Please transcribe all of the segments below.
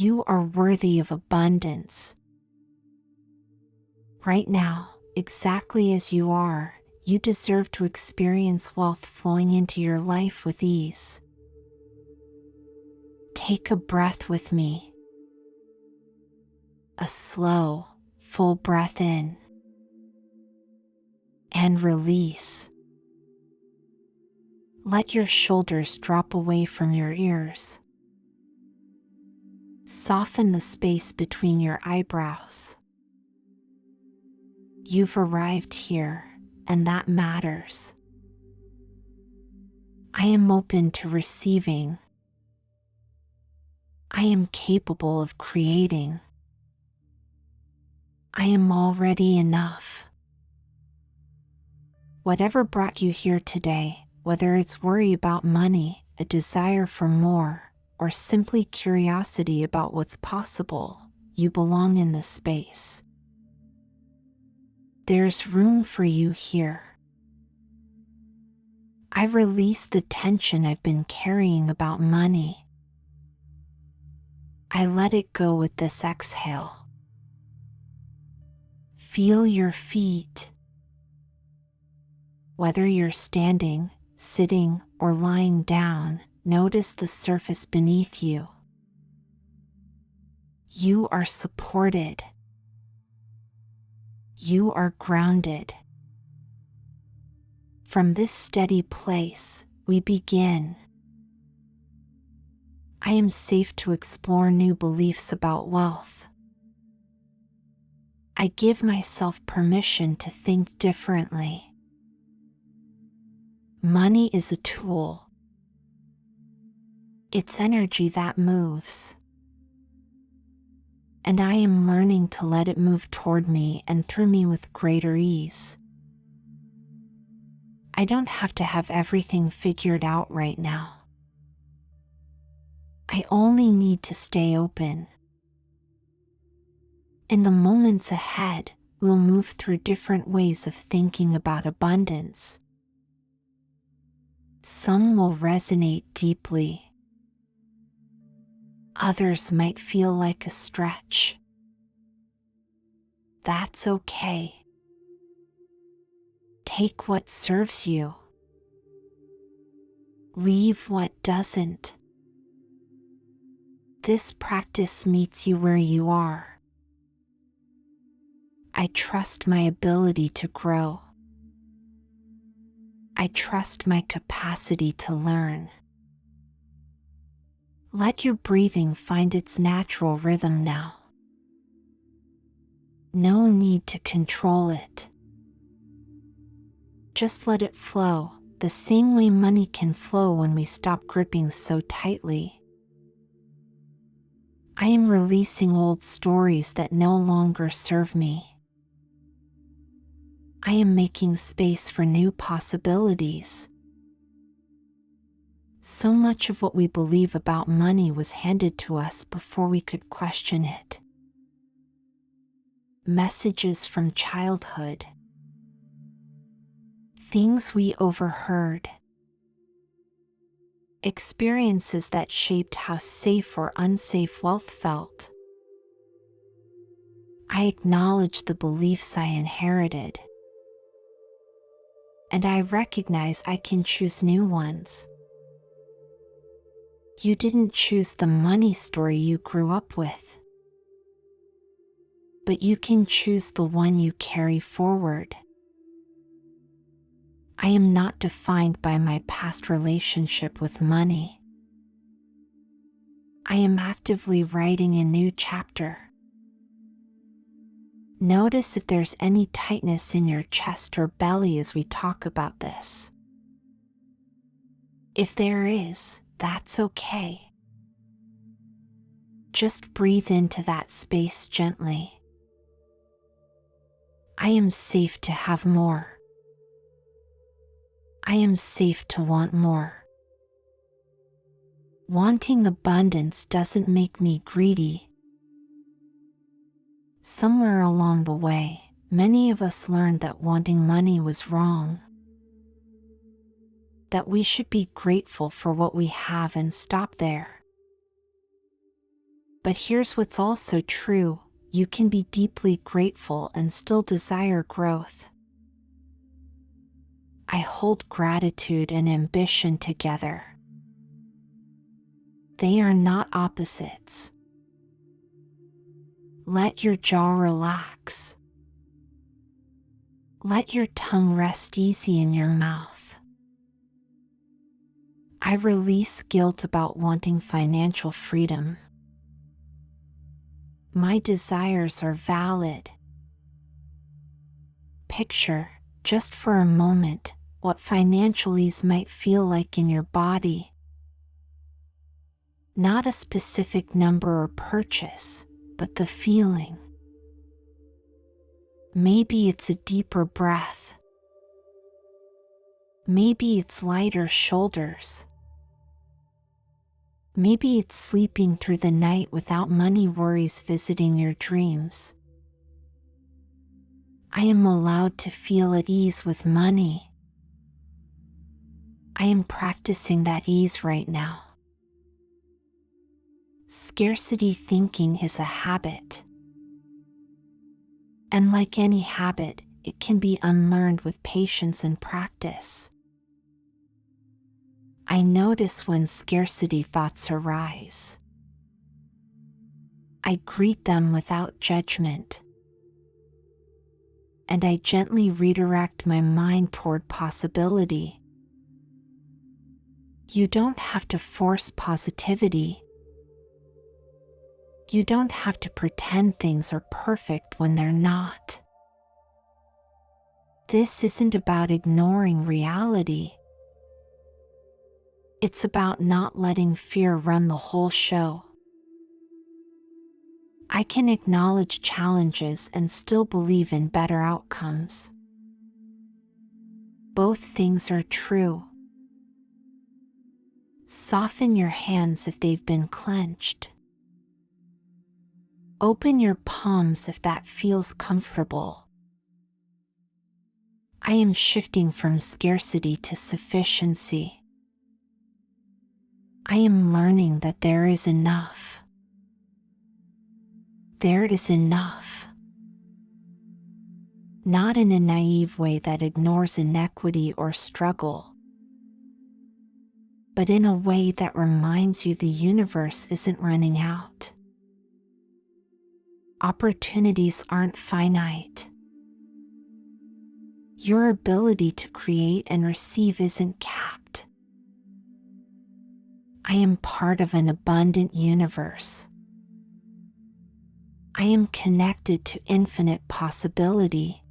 You are worthy of abundance. Right now, exactly as you are, you deserve to experience wealth flowing into your life with ease. Take a breath with me. A slow, full breath in and release. Let your shoulders drop away from your ears. Soften the space between your eyebrows. You've arrived here, and that matters. I am open to receiving. I am capable of creating. I am already enough. Whatever brought you here today, whether it's worry about money, a desire for more, or simply curiosity about what's possible, you belong in this space. There's room for you here. I release the tension I've been carrying about money. I let it go with this exhale. Feel your feet. Whether you're standing, sitting, or lying down, notice the surface beneath you. You are supported. You are grounded. From this steady place, we begin. I am safe to explore new beliefs about wealth. I give myself permission to think differently. Money is a tool. It's energy that moves. And I am learning to let it move toward me and through me with greater ease. I don't have to have everything figured out right now. I only need to stay open. In the moments ahead, we'll move through different ways of thinking about abundance. Some will resonate deeply. Others might feel like a stretch. That's okay. Take what serves you. Leave what doesn't. This practice meets you where you are. I trust my ability to grow. I trust my capacity to learn. Let your breathing find its natural rhythm now. No need to control it. Just let it flow, the same way money can flow when we stop gripping so tightly. I am releasing old stories that no longer serve me. I am making space for new possibilities. So much of what we believe about money was handed to us before we could question it. Messages from childhood. Things we overheard. Experiences that shaped how safe or unsafe wealth felt. I acknowledge the beliefs I inherited. And I recognize I can choose new ones. You didn't choose the money story you grew up with. But you can choose the one you carry forward. I am not defined by my past relationship with money. I am actively writing a new chapter. Notice if there's any tightness in your chest or belly as we talk about this. If there is, that's okay. Just breathe into that space gently. I am safe to have more. I am safe to want more. Wanting abundance doesn't make me greedy. Somewhere along the way, many of us learned that wanting money was wrong. That we should be grateful for what we have and stop there. But here's what's also true: you can be deeply grateful and still desire growth. I hold gratitude and ambition together. They are not opposites. Let your jaw relax. Let your tongue rest easy in your mouth. I release guilt about wanting financial freedom. My desires are valid. Picture, just for a moment, what financial ease might feel like in your body. Not a specific number or purchase, but the feeling. Maybe it's a deeper breath. Maybe it's lighter shoulders. Maybe it's sleeping through the night without money worries visiting your dreams. I am allowed to feel at ease with money. I am practicing that ease right now. Scarcity thinking is a habit. And like any habit, it can be unlearned with patience and practice. I notice when scarcity thoughts arise. I greet them without judgment. And I gently redirect my mind toward possibility. You don't have to force positivity. You don't have to pretend things are perfect when they're not. This isn't about ignoring reality. It's about not letting fear run the whole show. I can acknowledge challenges and still believe in better outcomes. Both things are true. Soften your hands if they've been clenched. Open your palms if that feels comfortable. I am shifting from scarcity to sufficiency. I am learning that there is enough. There is enough. Not in a naive way that ignores inequity or struggle, but in a way that reminds you the universe isn't running out. Opportunities aren't finite. Your ability to create and receive isn't capped. I am part of an abundant universe. I am connected to infinite possibility.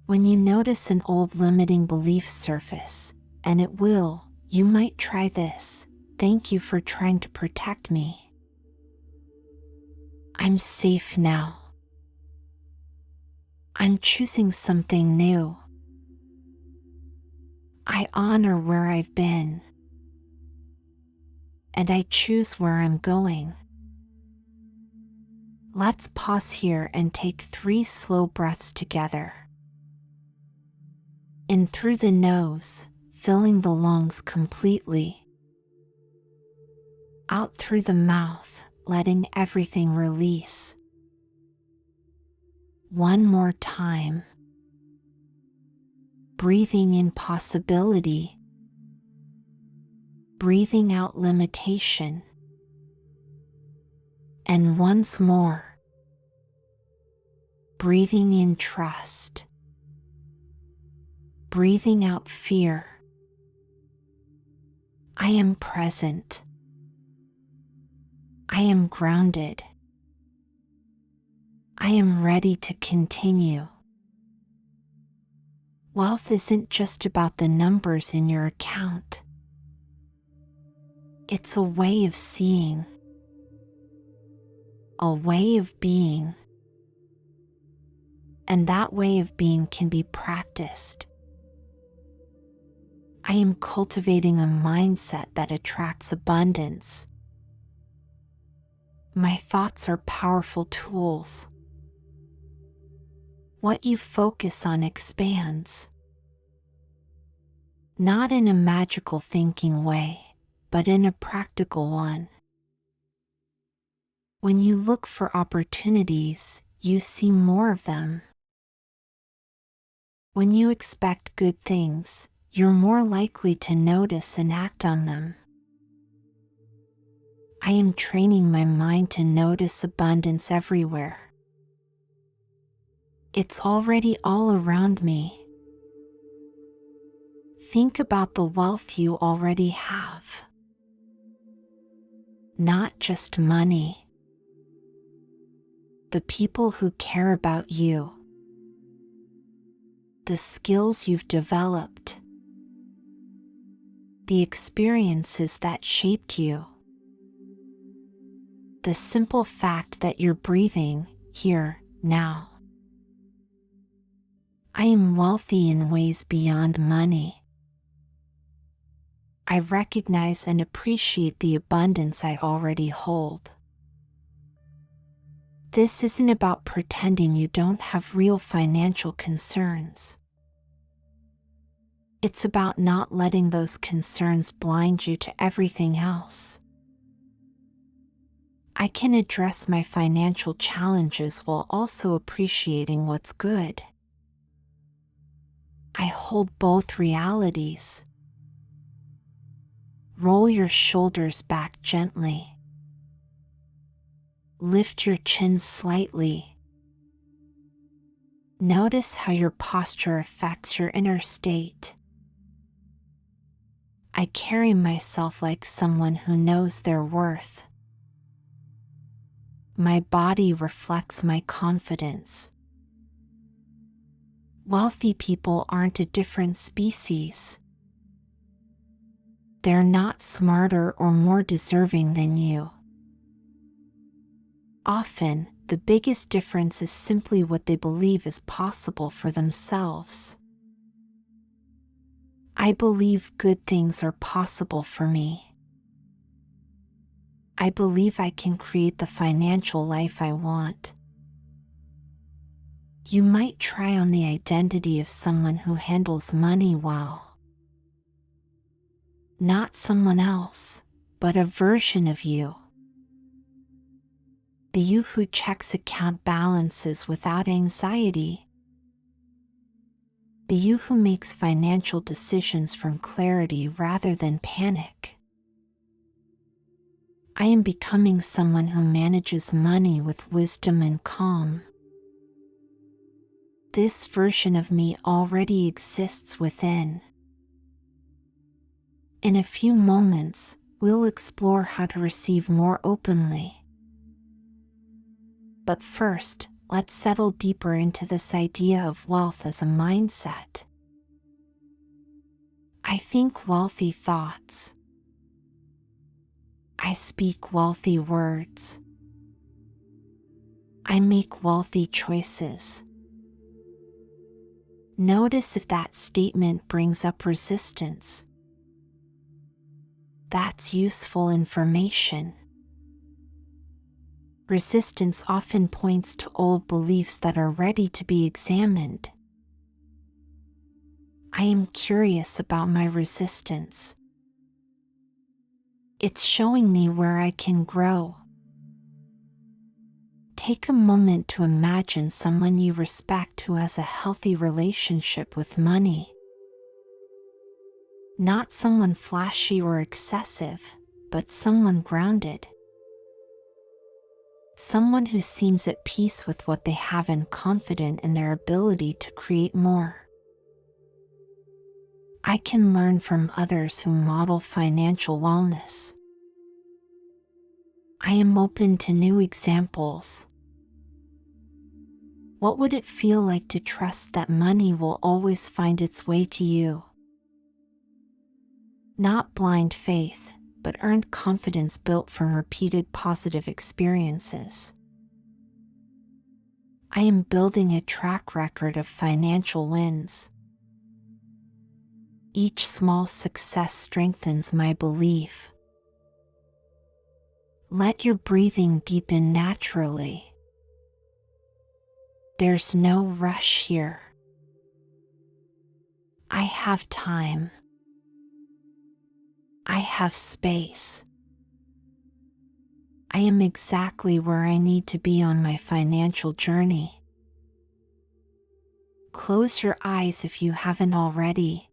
When you notice an old limiting belief surface, and it will, you might try this: thank you for trying to protect me. I'm safe now. I'm choosing something new. I honor where I've been. And I choose where I'm going. Let's pause here and take 3 slow breaths together. In through the nose, filling the lungs completely. Out through the mouth, letting everything release. One more time. Breathing in possibility. Breathing out limitation. And once more. Breathing in trust. Breathing out fear. I am present. I am grounded. I am ready to continue. Wealth isn't just about the numbers in your account. It's a way of seeing, a way of being. And that way of being can be practiced. I am cultivating a mindset that attracts abundance. My thoughts are powerful tools. What you focus on expands. Not in a magical thinking way, but in a practical one. When you look for opportunities, you see more of them. When you expect good things, you're more likely to notice and act on them. I am training my mind to notice abundance everywhere. It's already all around me. Think about the wealth you already have. Not just money. The people who care about you. The skills you've developed. The experiences that shaped you. The simple fact that you're breathing here, now. I am wealthy in ways beyond money. I recognize and appreciate the abundance I already hold. This isn't about pretending you don't have real financial concerns. It's about not letting those concerns blind you to everything else. I can address my financial challenges while also appreciating what's good. I hold both realities. Roll your shoulders back gently. Lift your chin slightly. Notice how your posture affects your inner state. I carry myself like someone who knows their worth. My body reflects my confidence. Wealthy people aren't a different species. They're not smarter or more deserving than you. Often, the biggest difference is simply what they believe is possible for themselves. I believe good things are possible for me. I believe I can create the financial life I want. You might try on the identity of someone who handles money well. Not someone else, but a version of you. The you who checks account balances without anxiety. The you who makes financial decisions from clarity rather than panic. I am becoming someone who manages money with wisdom and calm. This version of me already exists within. In a few moments, we'll explore how to receive more openly. But first, let's settle deeper into this idea of wealth as a mindset. I think wealthy thoughts. I speak wealthy words. I make wealthy choices. Notice if that statement brings up resistance. That's useful information. Resistance often points to old beliefs that are ready to be examined. I am curious about my resistance. It's showing me where I can grow. Take a moment to imagine someone you respect who has a healthy relationship with money. Not someone flashy or excessive, but someone grounded. Someone who seems at peace with what they have and confident in their ability to create more. I can learn from others who model financial wellness. I am open to new examples. What would it feel like to trust that money will always find its way to you? Not blind faith, but earned confidence built from repeated positive experiences. I am building a track record of financial wins. Each small success strengthens my belief. Let your breathing deepen naturally. There's no rush here. I have time. I have space. I am exactly where I need to be on my financial journey. Close your eyes if you haven't already,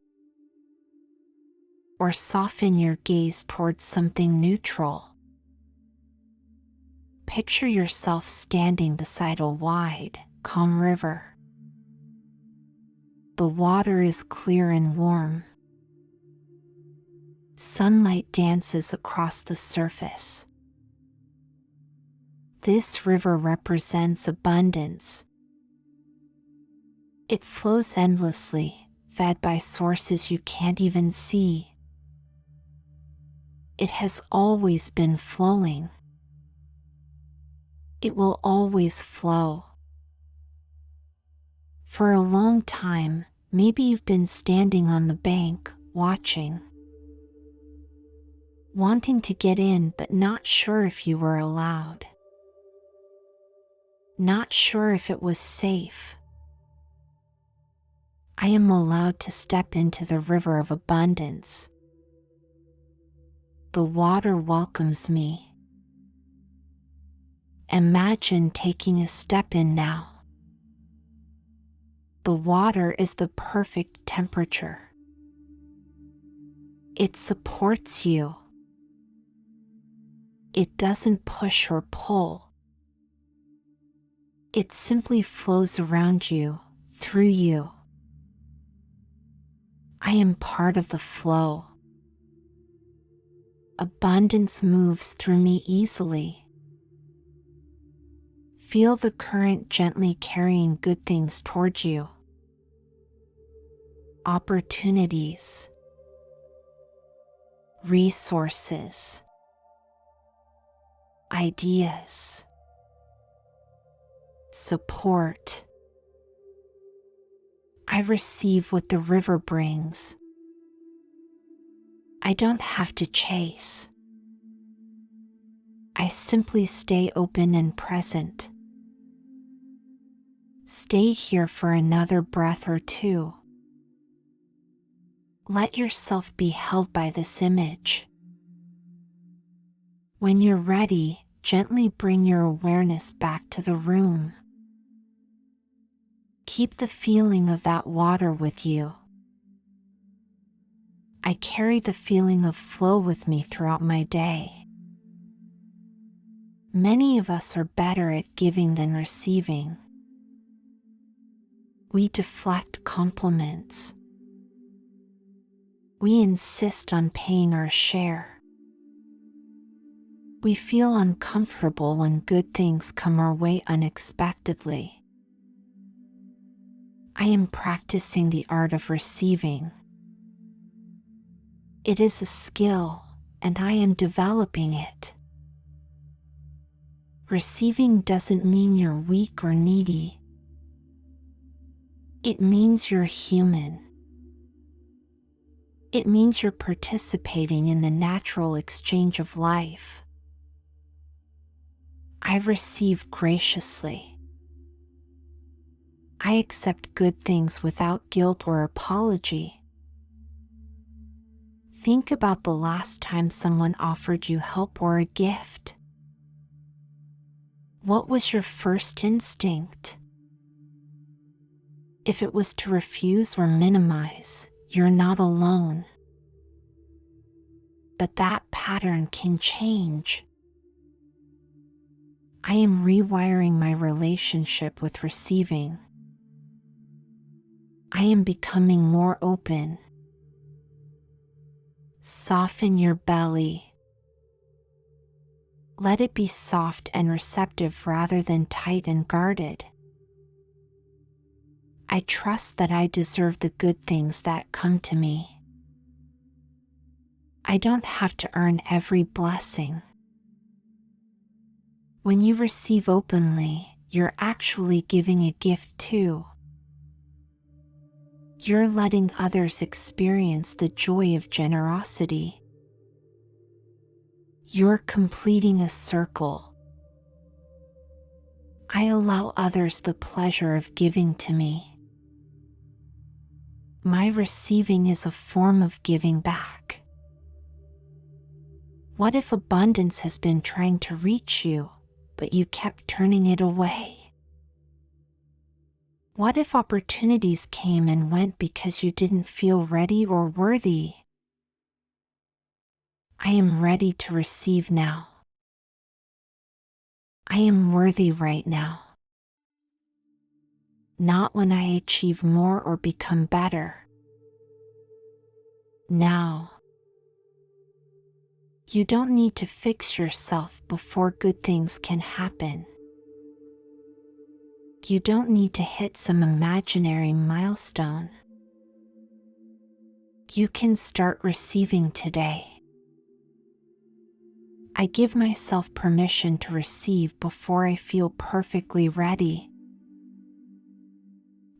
or soften your gaze towards something neutral. Picture yourself standing beside a wide, calm river. The water is clear and warm. Sunlight dances across the surface. This river represents abundance. It flows endlessly, fed by sources you can't even see. It has always been flowing. It will always flow. For a long time, maybe you've been standing on the bank, watching, wanting to get in but not sure if you were allowed. Not sure if it was safe. I am allowed to step into the river of abundance. The water welcomes me. Imagine taking a step in now. The water is the perfect temperature. It supports you. It doesn't push or pull. It simply flows around you, through you. I am part of the flow. Abundance moves through me easily. Feel the current gently carrying good things toward you. Opportunities, resources, ideas, support. I receive what the river brings. I don't have to chase. I simply stay open and present. Stay here for another breath or two. Let yourself be held by this image. When you're ready, gently bring your awareness back to the room. Keep the feeling of that water with you. I carry the feeling of flow with me throughout my day. Many of us are better at giving than receiving. We deflect compliments. We insist on paying our share. We feel uncomfortable when good things come our way unexpectedly. I am practicing the art of receiving. It is a skill, and I am developing it. Receiving doesn't mean you're weak or needy. It means you're human. It means you're participating in the natural exchange of life. I receive graciously. I accept good things without guilt or apology. Think about the last time someone offered you help or a gift. What was your first instinct? If it was to refuse or minimize, you're not alone. But that pattern can change. I am rewiring my relationship with receiving. I am becoming more open. Soften your belly. Let it be soft and receptive rather than tight and guarded. I trust that I deserve the good things that come to me. I don't have to earn every blessing. When you receive openly, you're actually giving a gift too. You're letting others experience the joy of generosity. You're completing a circle. I allow others the pleasure of giving to me. My receiving is a form of giving back. What if abundance has been trying to reach you, but you kept turning it away? What if opportunities came and went because you didn't feel ready or worthy? I am ready to receive now. I am worthy right now. Not when I achieve more or become better. Now. You don't need to fix yourself before good things can happen. You don't need to hit some imaginary milestone. You can start receiving today. I give myself permission to receive before I feel perfectly ready.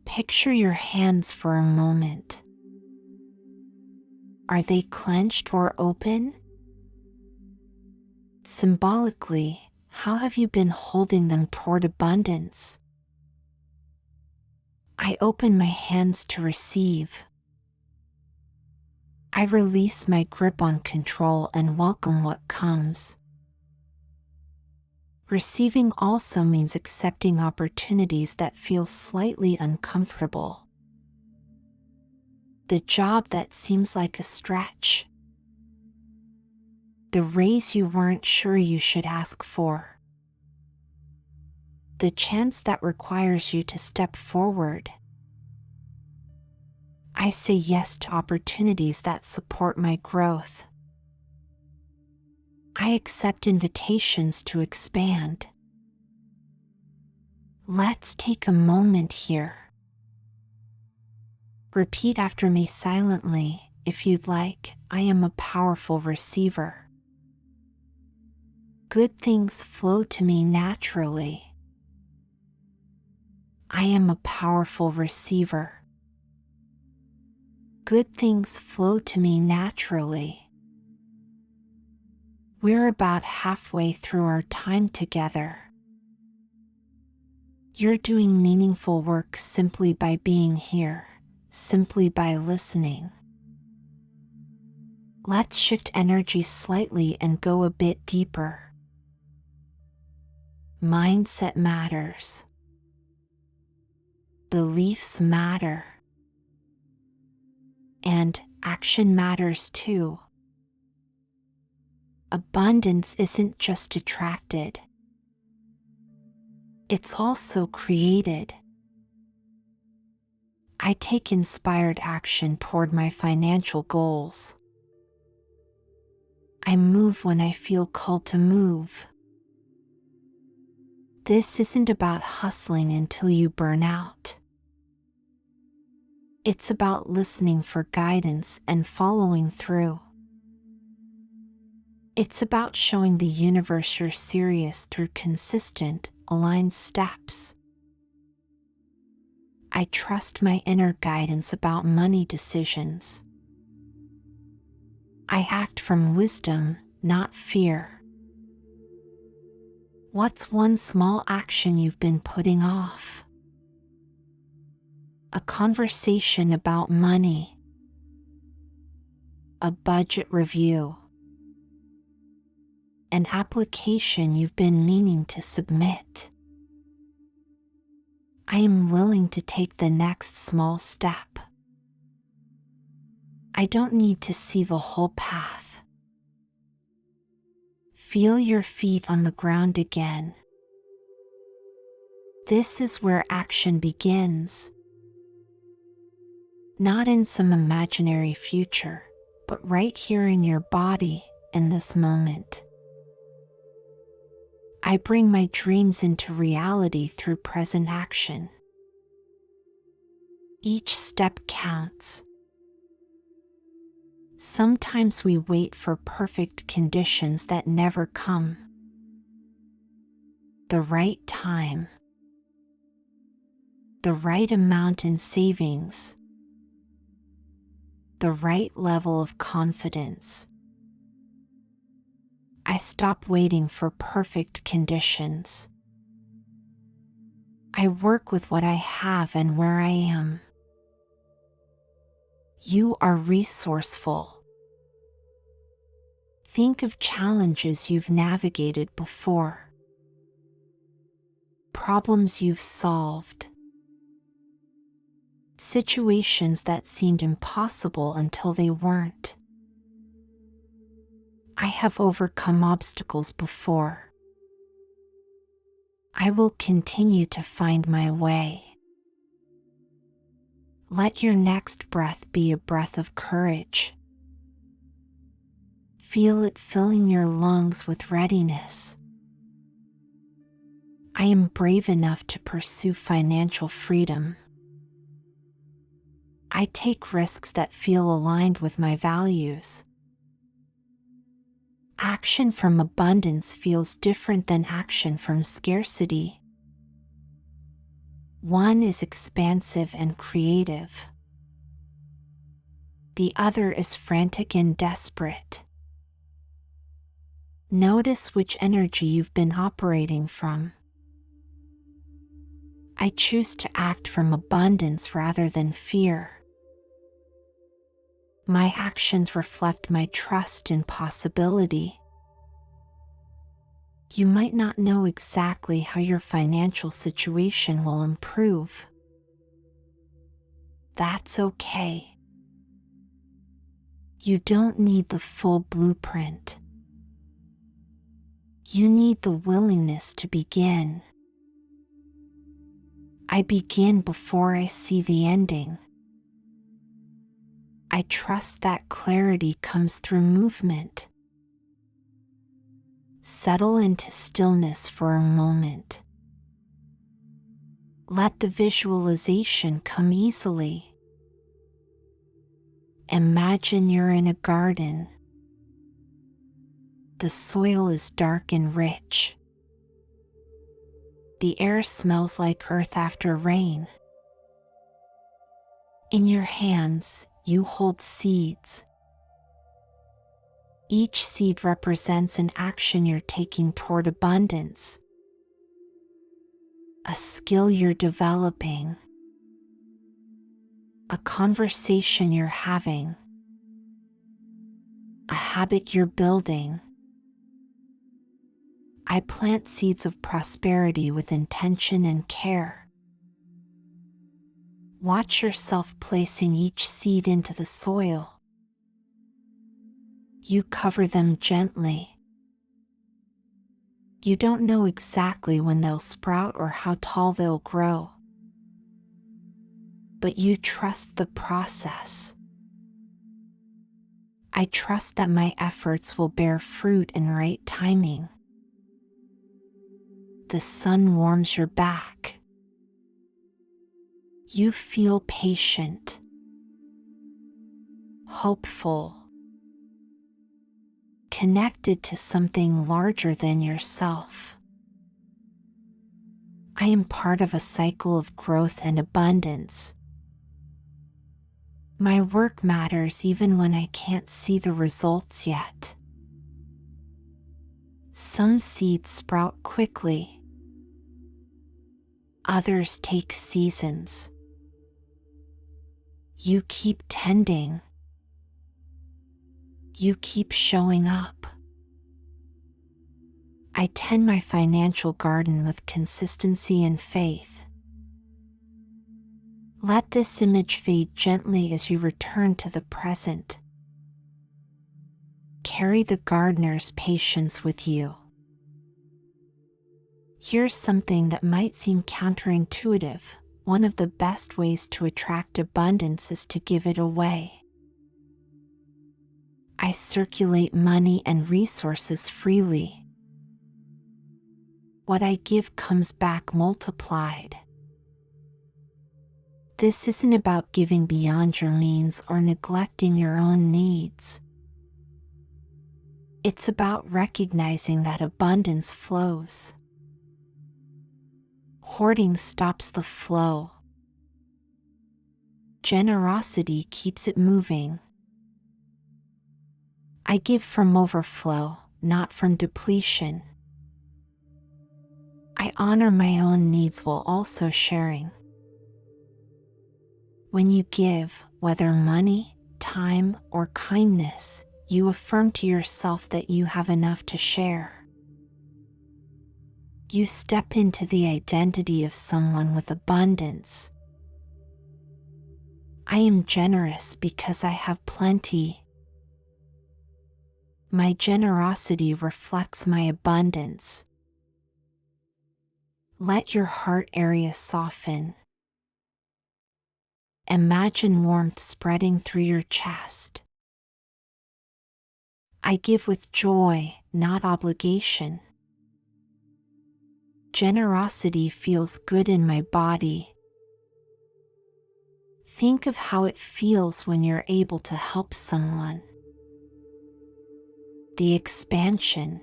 Picture your hands for a moment. Are they clenched or open? Symbolically, how have you been holding them toward abundance? I open my hands to receive. I release my grip on control and welcome what comes. Receiving also means accepting opportunities that feel slightly uncomfortable. The job that seems like a stretch. The raise you weren't sure you should ask for. The chance that requires you to step forward. I say yes to opportunities that support my growth. I accept invitations to expand. Let's take a moment here. Repeat after me silently, if you'd like. I am a powerful receiver. Good things flow to me naturally. I am a powerful receiver. Good things flow to me naturally. We're about halfway through our time together. You're doing meaningful work simply by being here, simply by listening. Let's shift energy slightly and go a bit deeper. Mindset matters. Beliefs matter. And action matters too. Abundance isn't just attracted. It's also created. I take inspired action toward my financial goals. I move when I feel called to move. This isn't about hustling until you burn out. It's about listening for guidance and following through. It's about showing the universe you're serious through consistent, aligned steps. I trust my inner guidance about money decisions. I act from wisdom, not fear. What's one small action you've been putting off? A conversation about money. A budget review. An application you've been meaning to submit. I am willing to take the next small step. I don't need to see the whole path. Feel your feet on the ground again. This is where action begins. Not in some imaginary future, but right here in your body, in this moment. I bring my dreams into reality through present action. Each step counts. Sometimes we wait for perfect conditions that never come. The right time. The right amount in savings. The right level of confidence. I stop waiting for perfect conditions. I work with what I have and where I am. You are resourceful. Think of challenges you've navigated before, problems you've solved, situations that seemed impossible until they weren't. I have overcome obstacles before. I will continue to find my way. Let your next breath be a breath of courage. Feel it filling your lungs with readiness. I am brave enough to pursue financial freedom. I take risks that feel aligned with my values. Action from abundance feels different than action from scarcity. One is expansive and creative. The other is frantic and desperate. Notice which energy you've been operating from. I choose to act from abundance rather than fear. My actions reflect my trust in possibility. You might not know exactly how your financial situation will improve. That's okay. You don't need the full blueprint. You need the willingness to begin. I begin before I see the ending. I trust that clarity comes through movement. Settle into stillness for a moment. Let the visualization come easily. Imagine you're in a garden. The soil is dark and rich. The air smells like earth after rain. In your hands, you hold seeds. Each seed represents an action you're taking toward abundance, a skill you're developing, a conversation you're having, a habit you're building. I plant seeds of prosperity with intention and care. Watch yourself placing each seed into the soil. You cover them gently. You don't know exactly when they'll sprout or how tall they'll grow, but you trust the process. I trust that my efforts will bear fruit in right timing. The sun warms your back. You feel patient, hopeful, connected to something larger than yourself. I am part of a cycle of growth and abundance. My work matters even when I can't see the results yet. Some seeds sprout quickly. Others take seasons. You keep tending. You keep showing up. I tend my financial garden with consistency and faith. Let this image fade gently as you return to the present. Carry the gardener's patience with you. Here's something that might seem counterintuitive. One of the best ways to attract abundance is to give it away. I circulate money and resources freely. What I give comes back multiplied. This isn't about giving beyond your means or neglecting your own needs. It's about recognizing that abundance flows. Hoarding stops the flow. Generosity keeps it moving. I give from overflow, not from depletion. I honor my own needs while also sharing. When you give, whether money, time, or kindness, You affirm to yourself that you have enough to share. You step into the identity of someone with abundance. I am generous because I have plenty. My generosity reflects my abundance. Let your heart area soften. Imagine warmth spreading through your chest. I give with joy, not obligation. Generosity feels good in my body. Think of how it feels when you're able to help someone. The expansion,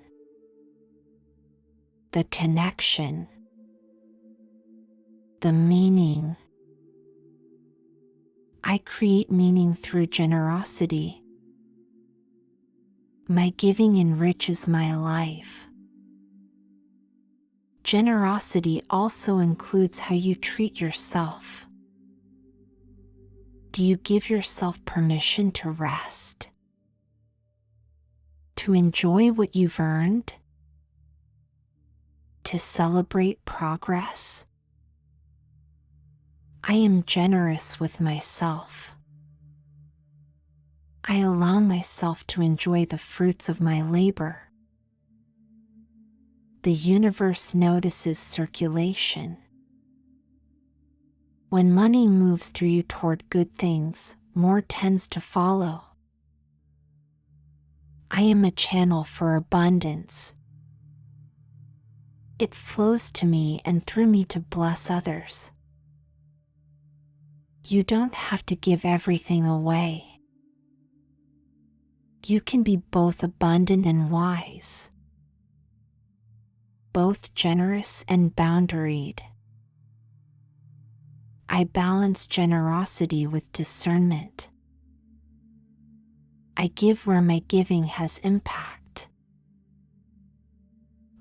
the connection, the meaning. I create meaning through generosity. My giving enriches my life. Generosity also includes how you treat yourself. Do you give yourself permission to rest? To enjoy what you've earned? To celebrate progress? I am generous with myself. I allow myself to enjoy the fruits of my labor. The universe notices circulation. When money moves through you toward good things, more tends to follow. I am a channel for abundance. It flows to me and through me to bless others. You don't have to give everything away. You can be both abundant and wise, both generous and boundaried. I balance generosity with discernment. I give where my giving has impact.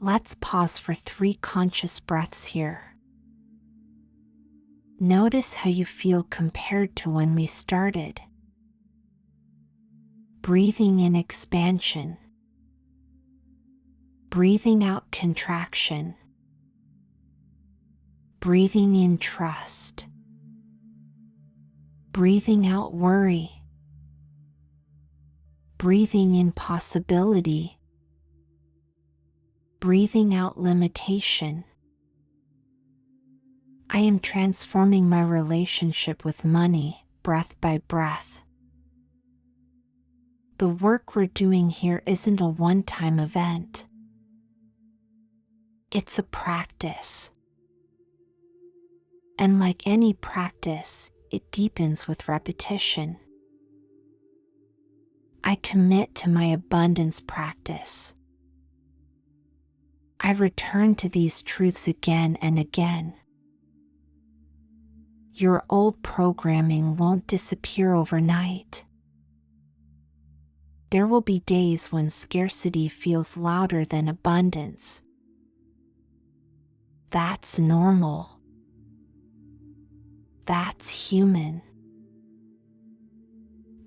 Let's pause for 3 conscious breaths here. Notice how you feel compared to when we started. Breathing in expansion. Breathing out contraction. Breathing in trust. Breathing out worry. Breathing in possibility. Breathing out limitation. I am transforming my relationship with money, breath by breath. The work we're doing here isn't a one-time event. It's a practice. And like any practice, it deepens with repetition. I commit to my abundance practice. I return to these truths again and again. Your old programming won't disappear overnight. There will be days when scarcity feels louder than abundance. That's normal. That's human.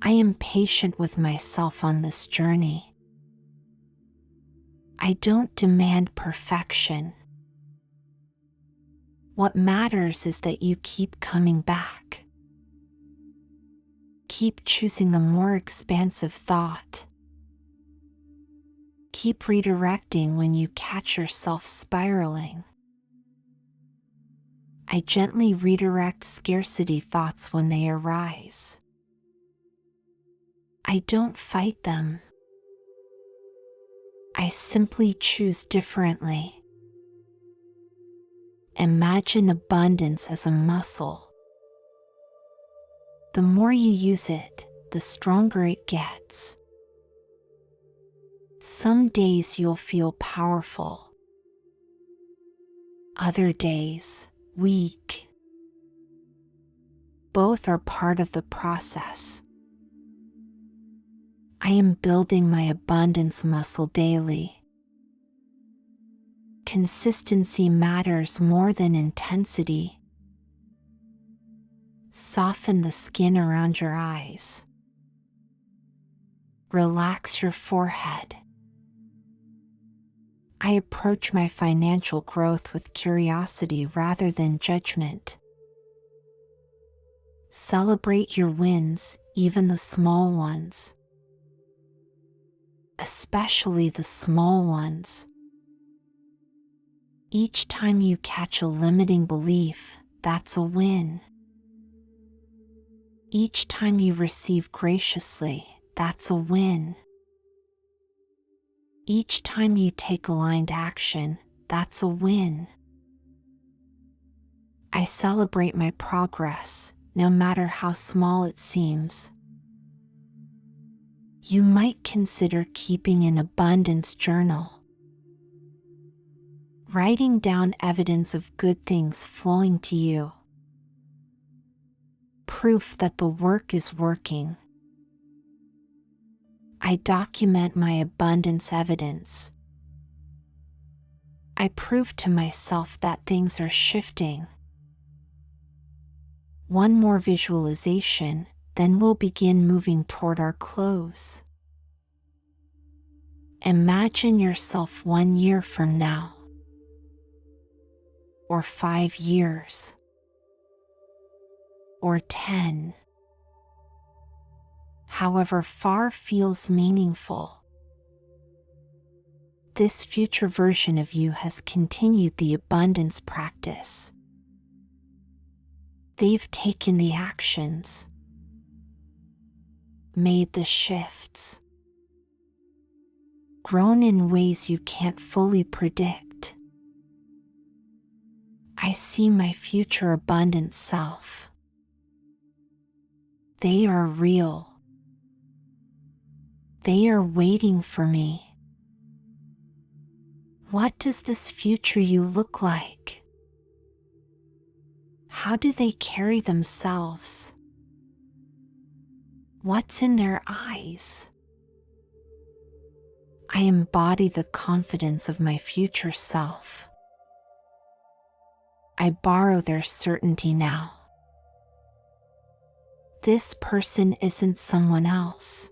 I am patient with myself on this journey. I don't demand perfection. What matters is that you keep coming back. Keep choosing the more expansive thought. Keep redirecting when you catch yourself spiraling. I gently redirect scarcity thoughts when they arise. I don't fight them. I simply choose differently. Imagine abundance as a muscle. The more you use it, the stronger it gets. Some days you'll feel powerful. Other days, weak. Both are part of the process. I am building my abundance muscle daily. Consistency matters more than intensity. Soften the skin around your eyes. Relax your forehead. I approach my financial growth with curiosity rather than judgment. Celebrate your wins, even the small ones. Especially the small ones. Each time you catch a limiting belief, that's a win. Each time you receive graciously, that's a win. Each time you take aligned action, that's a win. I celebrate my progress, no matter how small it seems. You might consider keeping an abundance journal. Writing down evidence of good things flowing to you. Proof that the work is working. I document my abundance evidence. I prove to myself that things are shifting. One more visualization, then we'll begin moving toward our close. Imagine yourself 1 year from now, or 5 years, or 10. However far feels meaningful. This future version of you has continued the abundance practice. They've taken the actions, made the shifts, grown in ways you can't fully predict. I see my future abundant self. They are real. They are waiting for me. What does this future you look like? How do they carry themselves? What's in their eyes? I embody the confidence of my future self. I borrow their certainty now. This person isn't someone else.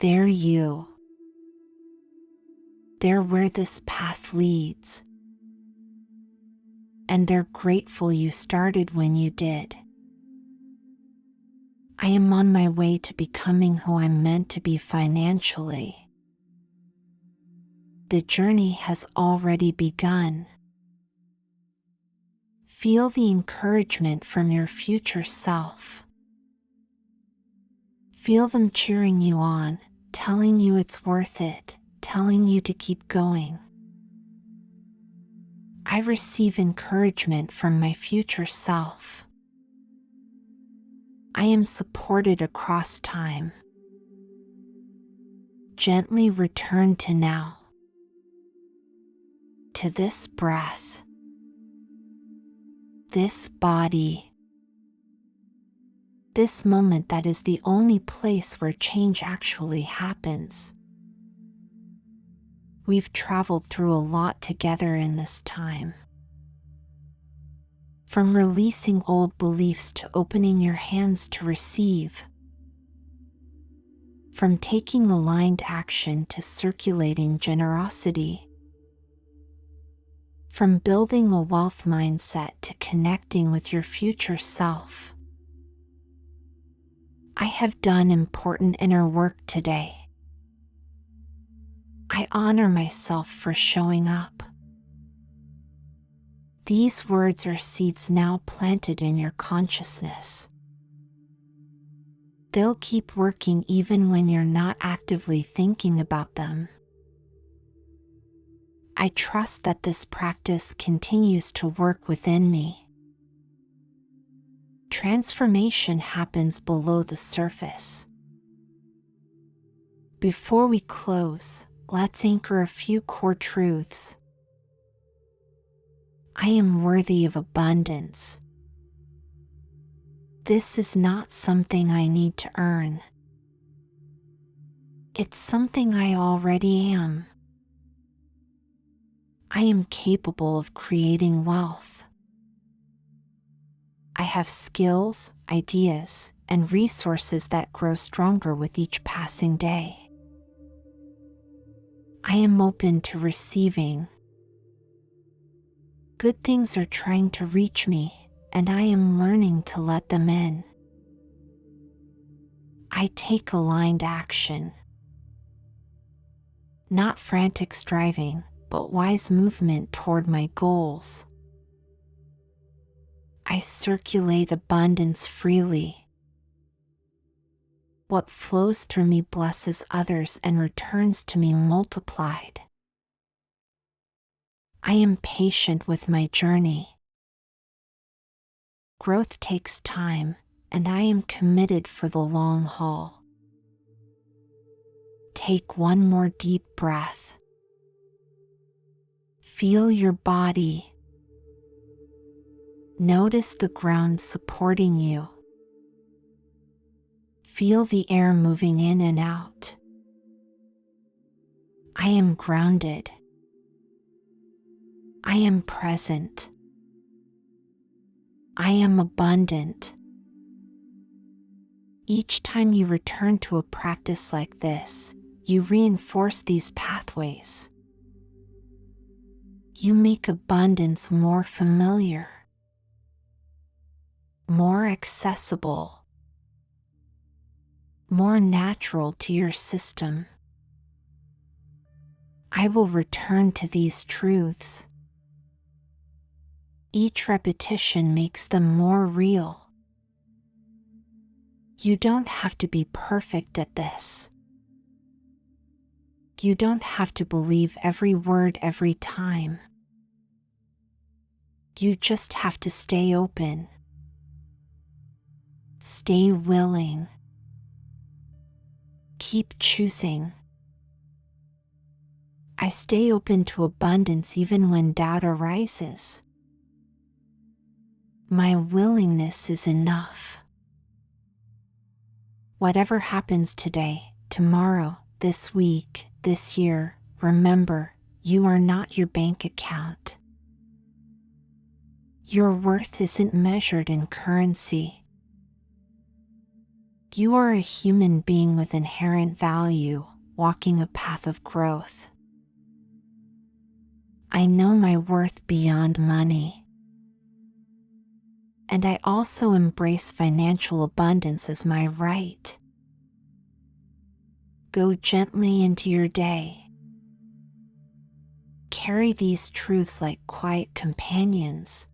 They're you. They're where this path leads. And they're grateful you started when you did. I am on my way to becoming who I'm meant to be financially. The journey has already begun. Feel the encouragement from your future self. Feel them cheering you on, telling you it's worth it, telling you to keep going. I receive encouragement from my future self. I am supported across time. Gently return to now. To this breath. This body. This moment that is the only place where change actually happens. We've traveled through a lot together in this time. From releasing old beliefs to opening your hands to receive. From taking aligned action to circulating generosity. From building a wealth mindset to connecting with your future self. I have done important inner work today. I honor myself for showing up. These words are seeds now planted in your consciousness. They'll keep working even when you're not actively thinking about them. I trust that this practice continues to work within me. Transformation happens below the surface. Before we close, let's anchor a few core truths. I am worthy of abundance. This is not something I need to earn. It's something I already am. I am capable of creating wealth. I have skills, ideas, and resources that grow stronger with each passing day. I am open to receiving. Good things are trying to reach me, and I am learning to let them in. I take aligned action. Not frantic striving, but wise movement toward my goals. I circulate abundance freely. What flows through me blesses others and returns to me multiplied. I am patient with my journey. Growth takes time, and I am committed for the long haul. Take one more deep breath. Feel your body. Notice the ground supporting you. Feel the air moving in and out. I am grounded. I am present. I am abundant. Each time you return to a practice like this, you reinforce these pathways. You make abundance more familiar, more accessible, more natural to your system. I will return to these truths. Each repetition makes them more real. You don't have to be perfect at this. You don't have to believe every word every time. You just have to stay open. Stay willing. Keep choosing. I stay open to abundance even when doubt arises. My willingness is enough. Whatever happens today, tomorrow, this week, this year, remember, you are not your bank account. Your worth isn't measured in currency. You are a human being with inherent value, walking a path of growth. I know my worth beyond money. And I also embrace financial abundance as my right. Go gently into your day. Carry these truths like quiet companions.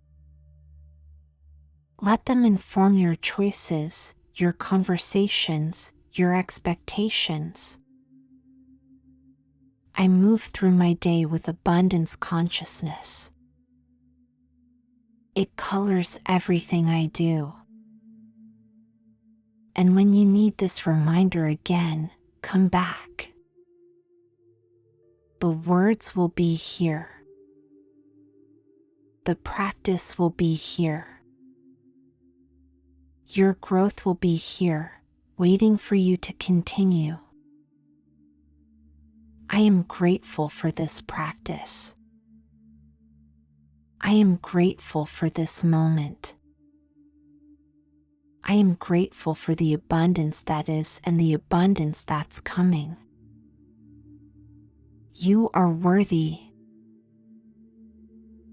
Let them inform your choices, your conversations, your expectations. I move through my day with abundance consciousness. It colors everything I do. And when you need this reminder again, come back. The words will be here. The practice will be here. Your growth will be here, waiting for you to continue. I am grateful for this practice. I am grateful for this moment. I am grateful for the abundance that is and the abundance that's coming. You are worthy.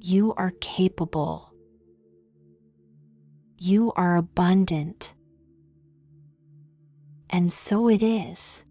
You are capable. You are abundant. And so it is.